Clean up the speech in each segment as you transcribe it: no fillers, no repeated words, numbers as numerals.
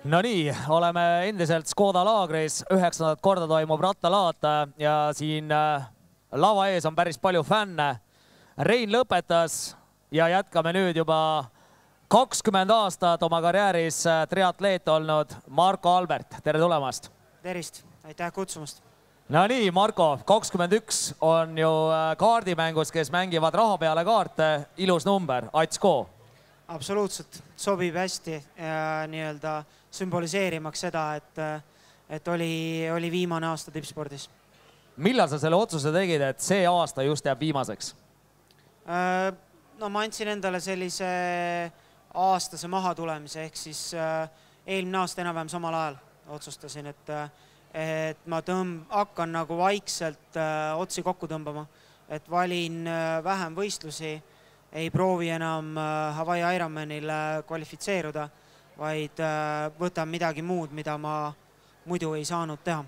No nii, oleme endiselt Škoda laagris, 9. korda toimub rattalaat ja siin lava ees on päris palju fänne. Rein lõpetas ja jätkame nüüd juba 20 aastat oma karjääris triatleet olnud Marko Albert. Tere tulemast! Tervist! Aitäh kutsumast! No nii, Marko, 21 on ju kaardimängus, kes mängivad raha peale kaarte. Ilus number, Atsko. Absoluutselt, sobib hästi nii-öelda sümboliseerimaks seda, et oli viimane aasta tippspordis. Millal sa selle otsuse tegid, et see aasta just jääb viimaseks? No ma andsin endale sellise aastase maha tulemise, ehk siis eelmine aasta enam-vähem samal ajal otsustasin, et ma hakkan nagu vaikselt otsi kokku tõmbama, et valin vähem võistlusi, ei proovi enam Hawaii Ironmanil kvalifitseeruda, vaid võtan midagi muud, mida ma muidu ei saanud teha.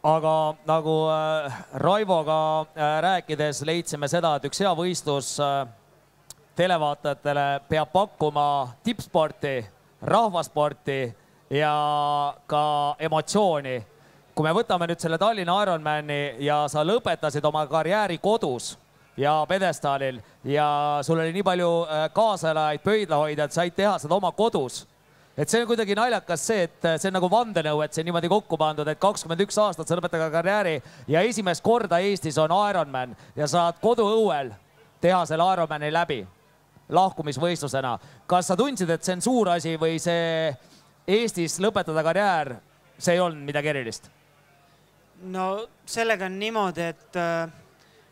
Aga nagu Raivoga rääkides leidsime seda, et üks hea võistlus televaatajatele peab pakkuma tippsporti, rahvasporti ja ka emotsiooni. Kui me võtame nüüd selle Tallinna Ironmani ja sa lõpetasid oma karjääri kodus ja pedestaalil ja sul oli nii palju kaasalaid pöidlahoidjad, said teha seda oma kodus. Et see on kuidagi naljakas see, et see on nagu vandenõu, et see on niimoodi kokku pandud, et 21 aastat sa lõpetada karjääri ja esimest korda Eestis on Ironman ja saad koduõuel teha selle Ironmani läbi lahkumisvõistlusena. Kas sa tundsid, et see on suur asi või see Eestis lõpetada karjäär, see ei olnud midagi erilist? No sellega on niimoodi, et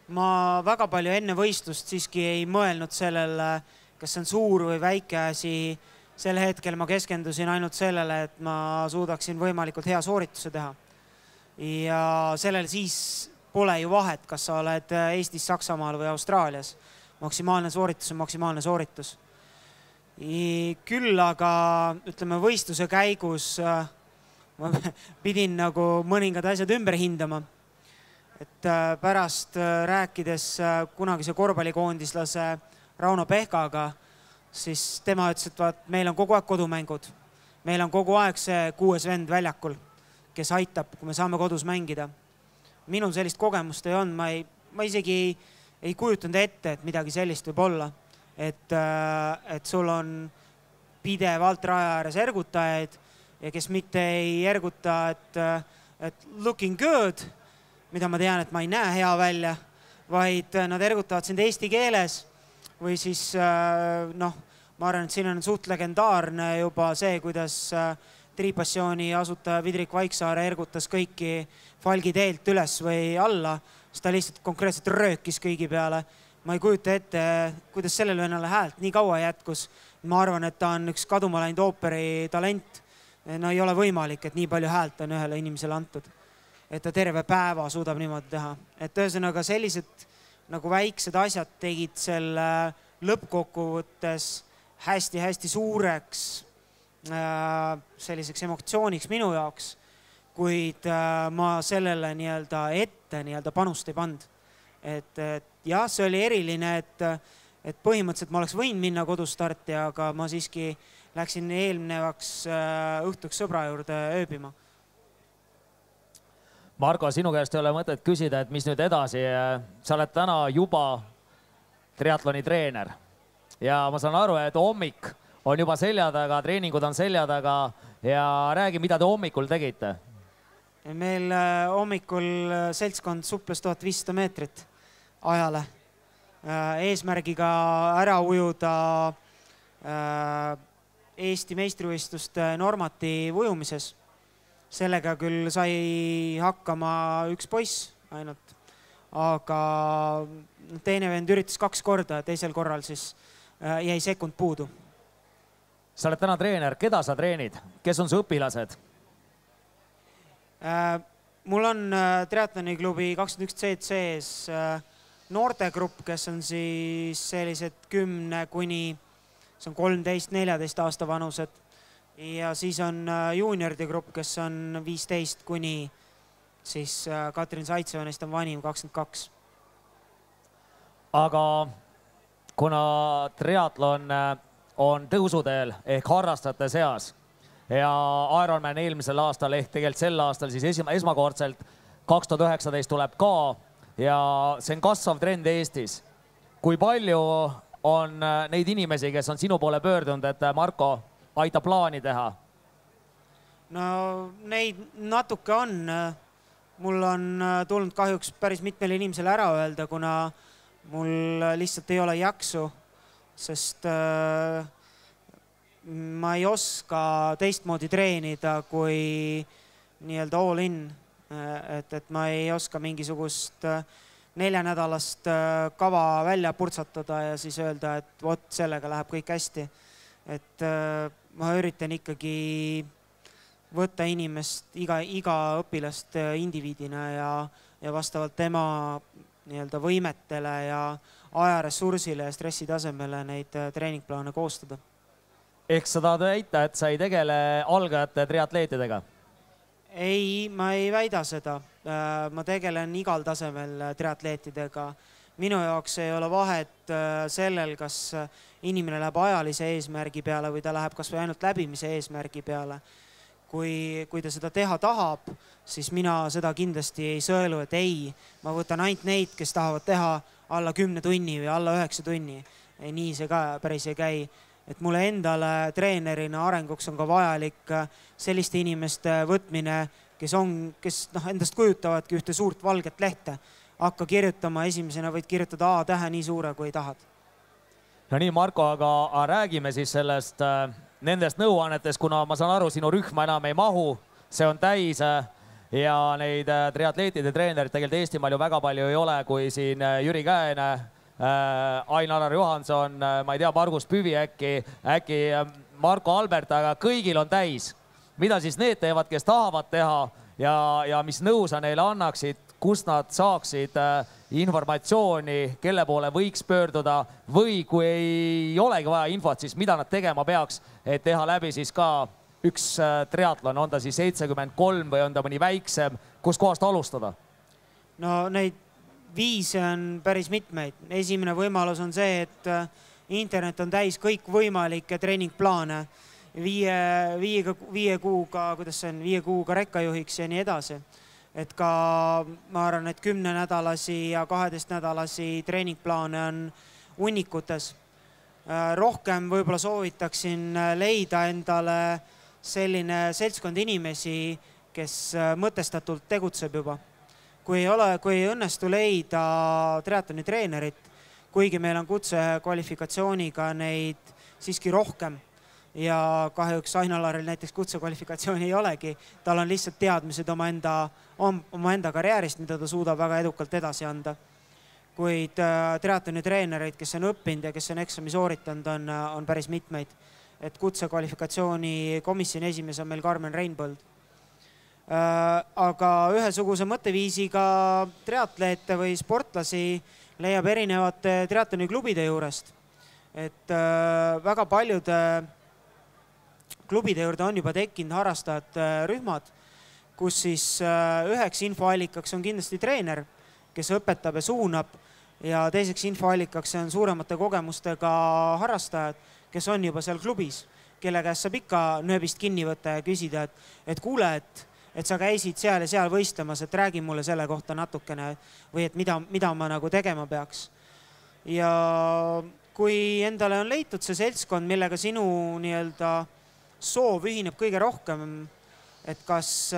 ma väga palju enne võistlust siiski ei mõelnud sellele, kas see on suur või väike asi. Sel hetkel ma keskendusin ainult sellele, et ma suudaksin võimalikult hea soorituse teha. Ja sellel siis pole ju vahet, kas sa oled Eestis, Saksamaal või Austraalias. Maksimaalne sooritus on maksimaalne sooritus. Küll aga ütleme võistluse käigus ma pidin nagu mõningad asjad ümber hindama. Et pärast rääkides kunagise korvpallikoondislase Rauno Pehkaga, siis tema ütles, et meil on kogu aeg kodumängud. Meil on kogu aeg see 6 vend väljakul, kes aitab, kui me saame kodus mängida. Minul sellist kogemust ei olnud, ma isegi ei kujutanud ette, et midagi sellist võib olla. Et sul on pidevalt raja ääres ergutajaid ja kes mitte ei erguta, et looking good, mida ma tean, et ma ei näe hea välja, vaid nad ergutavad sind eesti keeles või siis ma arvan, et siin on suht legendaarne juba see, kuidas Triipassiooni asutaja Vidrik Vaiksaare ergutas kõiki Falgi teelt üles või alla, siis ta lihtsalt konkreetselt röökis kõigi peale. Ma ei kujuta ette, kuidas sellele vennale häält nii kaua jätkus. Ma arvan, et ta on üks kaduma läinud ooperi talent. No ei ole võimalik, et nii palju häält on ühele inimesele antud. Et ta terve päeva suudab niimoodi teha. Et ühesõnaga sellised nagu väiksed asjad tegid selle lõppkokkuvõttes hästi-hästi suureks selliseks emotsiooniks minu jaoks, kuid ma sellele ette panust ei pand. Et jah, see oli eriline, et põhimõtteliselt ma oleks võinud minna kodustarti, aga ma siiski läksin eelnevaks õhtuks sõbra juurde ööbima. Marko, sinu käest ei ole mõtet küsida, et mis nüüd edasi. Sa oled täna juba triatloni treener ja ma saan aru, et hommik on juba selja taga, treeningud on selja taga ja räägi, mida te hommikul tegite? Meil hommikul seltskond suples 1500 meetrit ajale eesmärgiga ära ujuda Eesti meistrivõistluste normatiiv ujumises. Sellega küll sai hakkama üks poiss ainult, aga teine vend üritas 2 korda, teisel korral siis jäi sekund puudu. Sa oled täna treener, keda sa treenid? Kes on su õpilased? Mul on triatloniklubi 21 CC-s noortegrupp, kes on siis sellised 10 kuni 13-14 aasta vanused. Ja siis on juunioride grupp, kes on 15 kuni siis Katrin Saitseva, neist on vanim 22. Aga kuna triatlon on tõusuteel ehk harrastajate seas ja Ironman eelmisel aastal ehk tegelikult sel aastal siis esmakordselt 2019 tuleb ka ja see on kasvav trend Eestis. Kui palju on neid inimesi, kes on sinu poole pöördunud, et Marko aita plaani teha? No neid natuke on. Mul on tulnud kahjuks päris mitmele inimesele ära öelda, kuna mul lihtsalt ei ole jaksu, sest ma ei oska teistmoodi treenida kui nii-öelda all in. Et ma ei oska mingisugust 4-nädalast kava välja purtsatada ja siis öelda, et vot sellega läheb kõik hästi. Et ma üritan ikkagi võtta inimest, iga õpilast indiviidina ja vastavalt tema nii-öelda võimetele ja ajaressursile ja stressitasemele neid treeningplaane koostada. Ehk sa tahad väita, et sa ei tegele algajate triatleetidega? Ei, ma ei väida seda. Ma tegelen igal tasemel triatleetidega. Minu jaoks ei ole vahet sellel, kas inimene läheb ajalise eesmärgi peale või ta läheb kas või ainult läbimise eesmärgi peale. Kui ta seda teha tahab, siis mina seda kindlasti ei sõelu, et ei, ma võtan ainult neid, kes tahavad teha alla 10 tunni või alla 9 tunni. Nii see ka päris ei käi. Et mulle endale treenerina arenguks on ka vajalik selliste inimeste võtmine, kes endast kujutavadki ühte suurt valget lehte. Hakka kirjutama, esimesena võid kirjutada A-tähe nii suure, kui tahad. No nii, Marko, aga räägime siis sellest nendest nõuannetest, kuna ma saan aru, sinu rühma enam ei mahu, see on täis ja neid triatleetide treenerid tegelikult Eestimaal ju väga palju ei ole, kui siin Jüri Käene, Ain-Alar Johanson, ma ei tea, Margus Püvi äkki Marko Albert, aga kõigil on täis. Mida siis need teevad, kes tahavad teha ja mis nõu sa neile annaksid, kus nad saaksid informatsiooni, kelle poole võiks pöörduda või kui ei olegi vaja infot, siis mida nad tegema peaks, et teha läbi siis ka üks triatlon, on ta siis 73 või on ta mõni väiksem, kus kohast alustada? No neid viise on päris mitmeid. Esimene võimalus on see, et internet on täis kõik võimalikke treeningplaane 5 kuuga, kuidas see on, 5 kuuga rekkajuhiks ja nii edasi. Et ka ma arvan, et 10-nädalasi ja 12-nädalasi treeningplaane on hunnikutes. Rohkem võib-olla soovitaksin leida endale selline seltskond inimesi, kes mõtestatult tegutseb juba. Kui ei õnnestu leida triatloni treenerit, kuigi meil on kutsekvalifikatsiooniga neid siiski rohkem ja kahjuks Ain-Alaril näiteks kutsekvalifikatsiooni ei olegi, tal on lihtsalt teadmised omaenda karjäärist, mida ta suudab väga edukalt edasi anda. Kuid triatloni treenereid, kes on õppinud ja kes on eksami sooritanud, on päris mitmeid. Et kutsekvalifikatsiooni komisjoni esimees on meil Karmen Reinbold. Aga ühesuguse mõtteviisiga triatleete või sportlasi leiab erinevate triatloni klubide juurest. Et väga paljude klubide juurde on juba tekkinud harrastajate rühmad, kus siis üheks infoallikaks on kindlasti treener, kes õpetab ja suunab ja teiseks infoallikaks on suuremate kogemustega harrastajad, kes on juba seal klubis, kelle käest saab ikka nööbist kinni võtta ja küsida, et kuule, et sa käisid seal ja seal võistlemas, et räägi mulle selle kohta natukene või et mida ma nagu tegema peaks. Ja kui endale on leitud see seltskond, millega sinu nii-öelda soov ühineb kõige rohkem, et kas,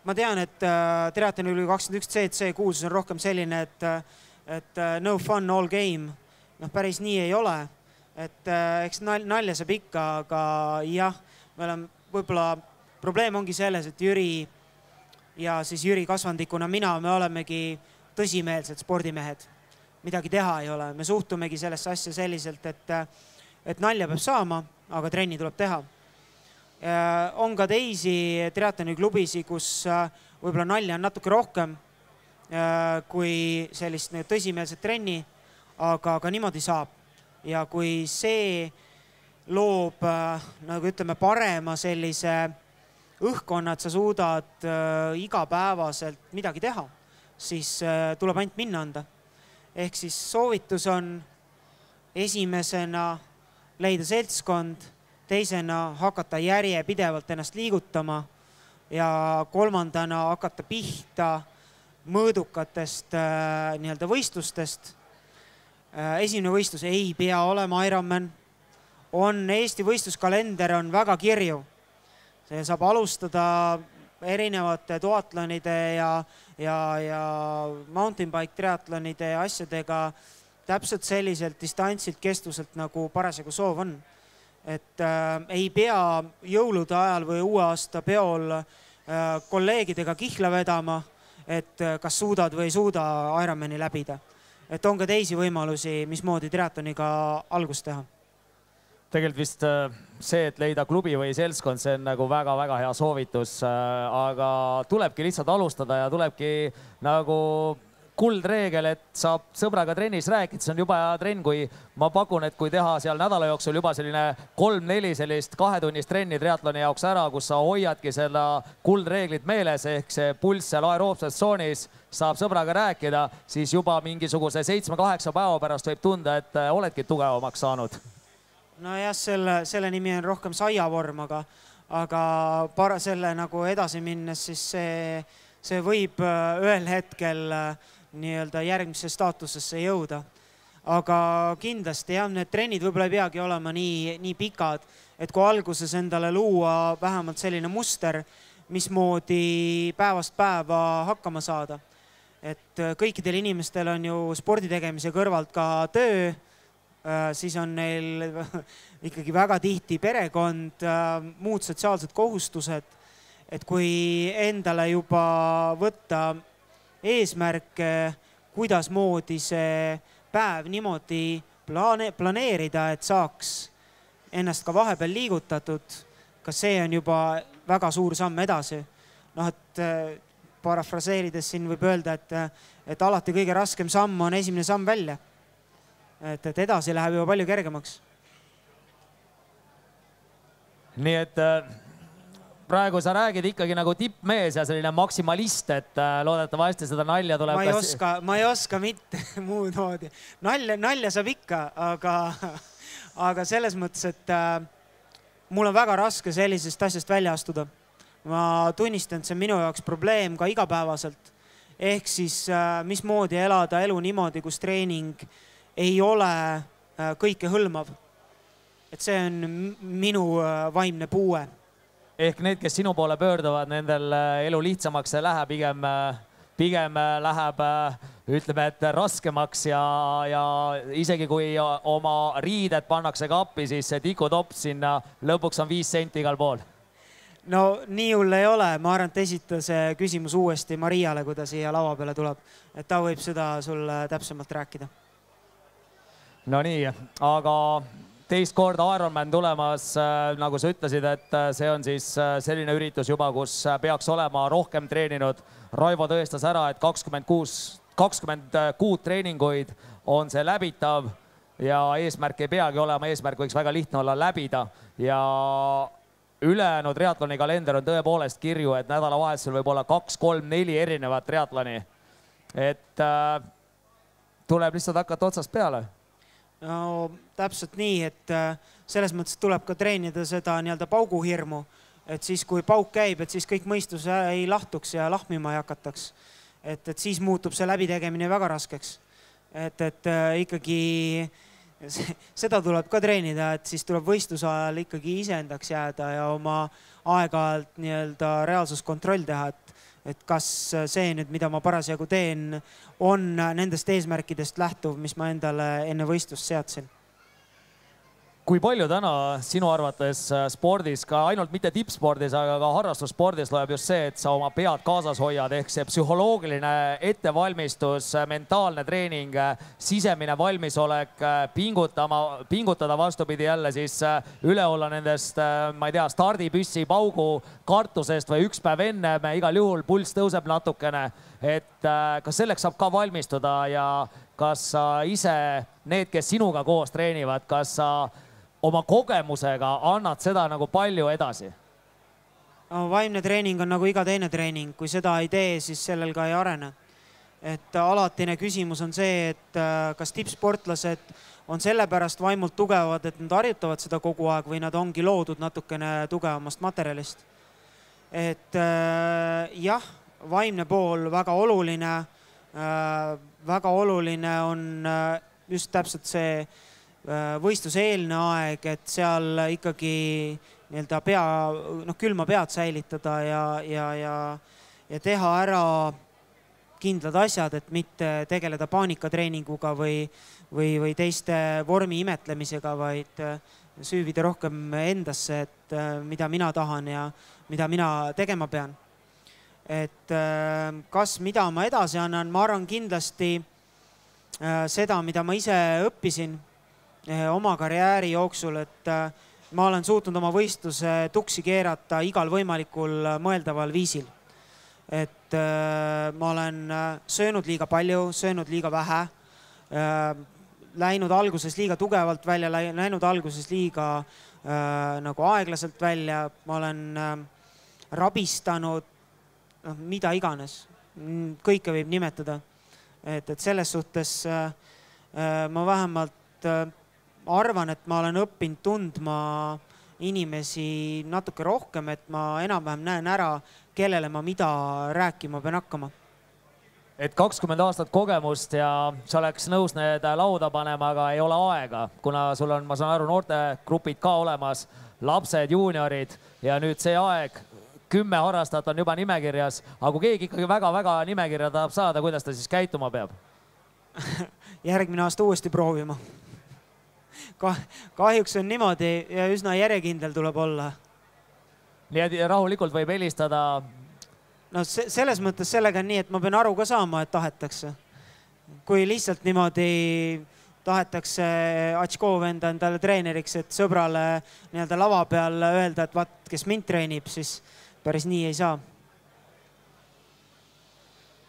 ma tean, et triatloni 21 CC kuulsus on rohkem selline, et no fun, all game, päris nii ei ole. Et eks nalja saab ikka, aga jah, me oleme võib-olla probleem ongi selles, et Jüri ja siis Jüri kasvandikuna mina, me olemegi tõsimeelsed spordimehed. Midagi teha ei ole. Me suhtumegi sellesse asja selliselt, et nalja peab saama, aga trenni tuleb teha. On ka teisi triatloni klubisi, kus võib-olla nalja on natuke rohkem kui sellist tõsimeelset trenni, aga niimoodi saab. Ja kui see loob, nagu ütleme, parema sellise õhkonnad, sa suudad igapäevaselt midagi teha, siis tuleb ainult minna anda. Ehk siis soovitus on esimesena leida seltskond, teisena hakata järjepidevalt ennast liigutama ja kolmandana hakata pihta mõõdukatest nii-öelda võistlustest. Esimene võistlus ei pea olema Ironman. Eesti võistluskalender on väga kirju. See saab alustada erinevate duatlonide ja mountain bike triatlonide asjadega täpselt selliselt distantsilt, kestuselt, nagu parasjagu soov on. Et ei pea jõulude ajal või uue aasta peol kolleegidega kihla vedama, et kas suudad või ei suuda Ironmani läbida. Et on ka teisi võimalusi, mismoodi triatloniga algust teha. Tegelikult vist see, et leida klubi või seltskond, see on nagu väga-väga hea soovitus, aga tulebki lihtsalt alustada ja tulebki nagu kuldreegel, et saab sõbraga trennis rääkida, see on juba hea trenn, kui ma pakun, et kui teha seal nädala jooksul juba selline 3-4 sellist 2-tunnist trenni triatloni jaoks ära, kus sa hoiadki seda kuldreeglit meeles, ehk see pulss seal aeroobses tsoonis, saab sõbraga rääkida, siis juba mingisuguse 7-8 päeva pärast võib tunda, et oledki tugevamaks saanud. No jah, selle nimi on rohkem saiavorm, aga selle nagu edasi minnes, siis see võib ühel hetkel nii-öelda järgmisse staatusesse jõuda. Aga kindlasti jah, need trennid võib-olla ei peagi olema nii pikad, et kui alguses endale luua vähemalt selline muster, mismoodi päevast päeva hakkama saada. Et kõikidel inimestel on ju spordi tegemise kõrvalt ka töö, siis on neil ikkagi väga tihti perekond, muud sotsiaalsed kohustused. Et kui endale juba võtta eesmärke, kuidas moodi see päev niimoodi planeerida, et saaks ennast ka vahepeal liigutatud, kas see on juba väga suur samm edasi. Noh, et parafraseerides siin võib öelda, et alati kõige raskem samm on esimene samm välja. Et edasi läheb juba palju kergemaks. Nii et praegu sa räägid ikkagi nagu tippmees ja selline maksimalist, et loodetavasti seda nalja tuleb. Ma ei oska mitte muud moodi. Nalja saab ikka, aga selles mõttes, et mul on väga raske sellisest asjast välja astuda. Ma tunnistan, et see on minu jaoks probleem ka igapäevaselt. Ehk siis mismoodi elada elu niimoodi, kus treening ei ole kõike hõlmav. Et see on minu vaimne puue. Ehk need, kes sinu poole pöörduvad, nendel elu lihtsamaks ei lähe, pigem läheb, ütleme, et raskemaks ja isegi kui oma riided pannakse kappi, siis see tikutopp sinna lõpuks on 5 senti igal pool. No nii hull ei ole. Ma arvan, et esita see küsimus uuesti Mariale, kui ta siia laua peale tuleb. Et ta võib seda sulle täpsemalt rääkida. No nii, aga teist korda Ironman tulemas, nagu sa ütlesid, et see on siis selline üritus juba, kus peaks olema rohkem treeninud. Raivo tõestas ära, et 26 treeninguid on see läbitav ja eesmärk ei peagi olema, eesmärk võiks väga lihtne olla läbida. Ja ülejäänud triatloni kalender on tõepoolest kirju, et nädalavahetusel võib olla 2, 3, 4 erinevat triatloni. Et tuleb lihtsalt hakata otsast peale. No täpselt nii, et selles mõttes tuleb ka treenida seda nii-öelda pauguhirmu, et siis kui pauk käib, et siis kõik mõistus ei lahtuks ja lahmima ei hakataks. Et siis muutub see läbitegemine väga raskeks. Et ikkagi seda tuleb ka treenida, et siis tuleb võistluse ajal ikkagi iseendaks jääda ja oma aeg-ajalt nii-öelda reaalsuskontroll teha, et kas see nüüd, mida ma parasjagu teen, on nendest eesmärkidest lähtuv, mis ma endale enne võistlust seadsin. Kui palju täna sinu arvates spordis, ka ainult mitte tippspordis, aga ka harrastusspordis loeb just see, et sa oma pead kaasas hoiad, ehk see psühholoogiline ettevalmistus, mentaalne treening, sisemine valmisolek, pingutada vastupidi jälle siis üle olla nendest, ma ei tea, stardipüssi paugu kartusest või üks päev enne, igal juhul pulss tõuseb natukene, et kas selleks saab ka valmistuda ja kas sa ise, need, kes sinuga koos treenivad, kas sa oma kogemusega annad seda nagu palju edasi? Vaimne treening on nagu iga teine treening. Kui seda ei tee, siis sellel ka ei arene. et alatine küsimus on see, et kas tippsportlased on sellepärast vaimult tugevad, et nad harjutavad seda kogu aeg või nad ongi loodud natukene tugevamast materjalist. Et jah, vaimne pool väga oluline on just täpselt see võistluse eelne aeg, et seal ikkagi külma pead säilitada ja teha ära kindlad asjad, et mitte tegeleda paanikatreeninguga või teiste vormi imetlemisega, vaid süüvida rohkem endasse, et mida mina tahan ja mida mina tegema pean. Et mida ma edasi annan, ma arvan kindlasti seda, mida ma ise õppisin oma karjääri jooksul, et ma olen suutnud oma võistluse tuksi keerata igal võimalikul mõeldaval viisil. Et ma olen söönud liiga palju, söönud liiga vähe, läinud alguses liiga tugevalt välja, läinud alguses liiga nagu aeglaselt välja, ma olen rabistanud, mida iganes, kõike võib nimetada. Et selles suhtes ma vähemalt arvan, et ma olen õppinud tundma inimesi natuke rohkem, et ma enam-vähem näen ära, kellele ma mida rääkima pean hakkama. Et 20 aastat kogemust ja sa oleks nõus need lauda panema, aga ei ole aega, kuna sul on, ma saan aru, noortegrupid ka olemas, lapsed, juuniorid ja nüüd see aeg, 10 harrastajat on juba nimekirjas, aga kui keegi ikkagi väga-väga nimekirja tahab saada, kuidas ta siis käituma peab? Järgmine aasta uuesti proovima. Kahjuks on niimoodi ja üsna järjekindel tuleb olla. Nii et rahulikult võib helistada? No selles mõttes sellega on nii, et ma pean aru ka saama, et tahetakse. Kui lihtsalt niimoodi tahetakse Atškov endale treeneriks, et sõbrale lava peal öelda, et vaat, kes mind treenib, siis päris nii ei saa.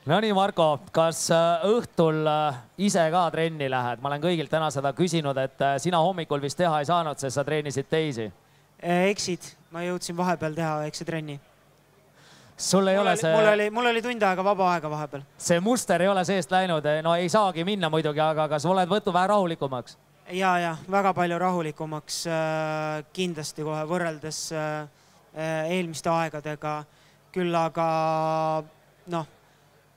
No nii, Marko, kas õhtul ise ka trenni lähed? Ma olen kõigilt täna seda küsinud, et sina hommikul vist teha ei saanud, sest sa treenisid teisi. Eksid, ma jõudsin vahepeal teha väikse trenni. Mul oli tund aega vaba aega vahepeal. See muster ei ole seest läinud, no ei saagi minna muidugi, aga kas oled võtnud vähe rahulikumaks? Ja, väga palju rahulikumaks kindlasti kohe võrreldes eelmiste aegadega. Küll aga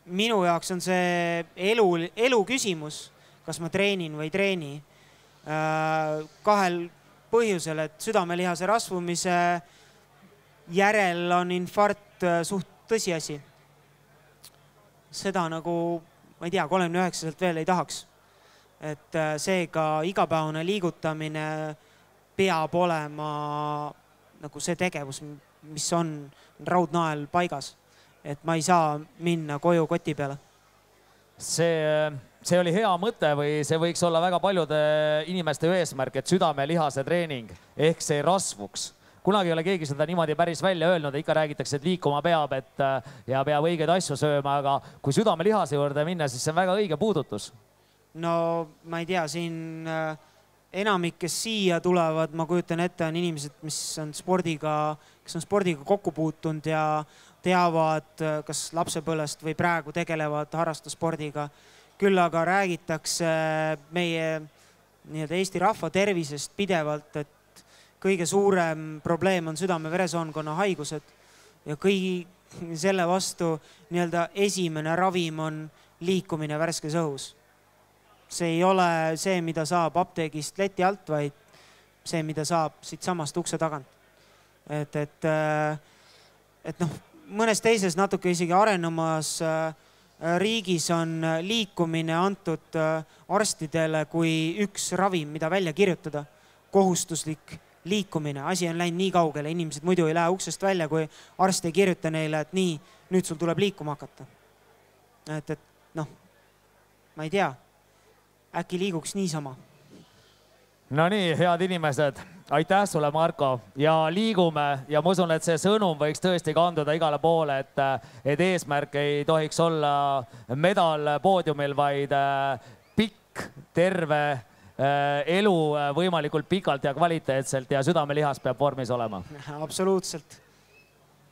minu jaoks on see elu küsimus, kas ma treenin või ei treeni. Kahel põhjusel, et südamelihase rasvumise järel on infarkt suht tõsiasi. Seda nagu, ma ei tea, 39-selt veel ei tahaks. Et seega igapäevane liigutamine peab olema nagu see tegevus, mis on raudnael paigas. Et ma ei saa minna koju koti peale. See oli hea mõte või see võiks olla väga paljude inimeste eesmärk, et südamelihase treening ehk see rasvuks. Kunagi ei ole keegi seda niimoodi päris välja öelnud, ikka räägitakse, et liikuma peab ja peab õigeid asju sööma, aga kui südamelihase juurde minna, siis see on väga õige puudutus. No ma ei tea, siin enamik, kes siia tulevad, ma kujutan ette, on inimesed, kes on spordiga kokku puutunud ja teavad, kas lapsepõlvest või praegu tegelevad harrastusspordiga. Küll aga räägitakse meie Eesti rahva tervisest pidevalt, et kõige suurem probleem on südame-veresoonkonna haigused ja kõigi selle vastu esimene ravim on liikumine värskes õhus. See ei ole see, mida saab apteegist leti alt, vaid see, mida saab siit samast ukse tagant. Et mõnes teises natuke isegi arenumas riigis on liikumine antud arstidele kui üks ravim, mida välja kirjutada. Kohustuslik liikumine. Asi on läinud nii kaugele. Inimesed muidu ei lähe uksest välja, kui arst ei kirjuta neile, et nii, nüüd sul tuleb liikuma hakata. Ma ei tea. Äkki liiguks niisama. No nii, head inimesed, aitäh sulle, Marko, ja liigume ja ma usun, et see sõnum võiks tõesti kanduda igale poole, et eesmärk ei tohiks olla medal poodiumil, vaid pikk, terve elu võimalikult pikalt ja kvaliteetselt ja südamelihas peab vormis olema. Absoluutselt.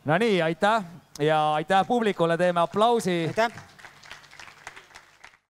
No nii, aitäh ja aitäh publikule, teeme aplausi. Aitäh.